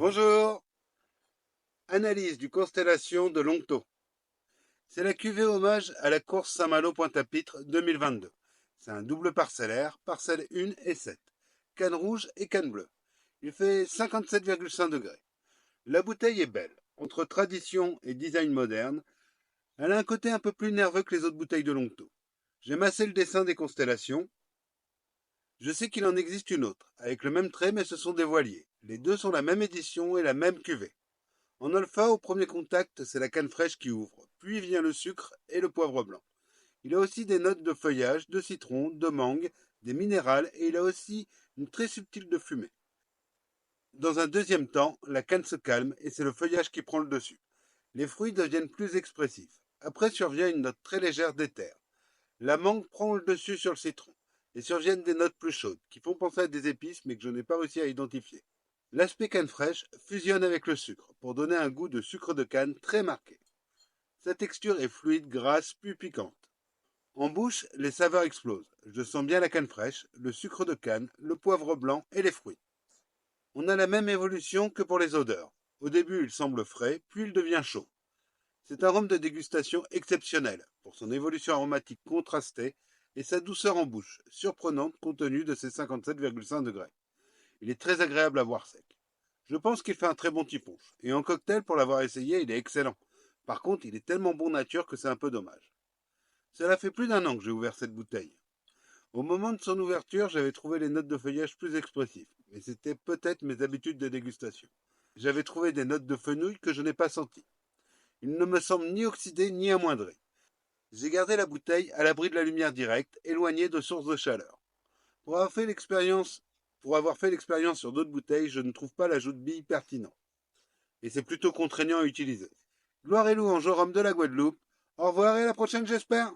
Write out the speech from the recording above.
Bonjour. Analyse du Constellation de Longto. C'est la cuvée hommage à la course Saint-Malo-Pointe-à-Pitre 2022. C'est un double parcellaire, parcelle 1 et 7. Canne rouge et canne bleue. Il fait 57,5 degrés. La bouteille est belle. Entre tradition et design moderne, elle a un côté un peu plus nerveux que les autres bouteilles de Longto. J'aime assez le dessin des constellations. Je sais qu'il en existe une autre, avec le même trait, mais ce sont des voiliers. Les deux sont la même édition et la même cuvée. En alpha, au premier contact, c'est la canne fraîche qui ouvre, puis vient le sucre et le poivre blanc. Il a aussi des notes de feuillage, de citron, de mangue, des minérales et il a aussi une très subtile de fumée. Dans un deuxième temps, la canne se calme et c'est le feuillage qui prend le dessus. Les fruits deviennent plus expressifs. Après survient une note très légère d'éther. La mangue prend le dessus sur le citron et surviennent des notes plus chaudes qui font penser à des épices mais que je n'ai pas réussi à identifier. L'aspect canne fraîche fusionne avec le sucre pour donner un goût de sucre de canne très marqué. Sa texture est fluide, grasse, puis piquante. En bouche, les saveurs explosent. Je sens bien la canne fraîche, le sucre de canne, le poivre blanc et les fruits. On a la même évolution que pour les odeurs. Au début, il semble frais, puis il devient chaud. C'est un rhum de dégustation exceptionnel pour son évolution aromatique contrastée et sa douceur en bouche, surprenante compte tenu de ses 57,5 degrés. Il est très agréable à boire sec. Je pense qu'il fait un très bon petit punch. Et en cocktail, pour l'avoir essayé, il est excellent. Par contre, il est tellement bon nature que c'est un peu dommage. Cela fait plus d'un an que j'ai ouvert cette bouteille. Au moment de son ouverture, j'avais trouvé les notes de feuillage plus expressives, mais c'était peut-être mes habitudes de dégustation. J'avais trouvé des notes de fenouil que je n'ai pas senties. Il ne me semble ni oxydé ni amoindri. J'ai gardé la bouteille à l'abri de la lumière directe, éloignée de sources de chaleur. Pour avoir fait l'expérience sur d'autres bouteilles, je ne trouve pas l'ajout de billes pertinent. Et c'est plutôt contraignant à utiliser. Gloire et louange au rhum de la Guadeloupe. Au revoir et à la prochaine, j'espère.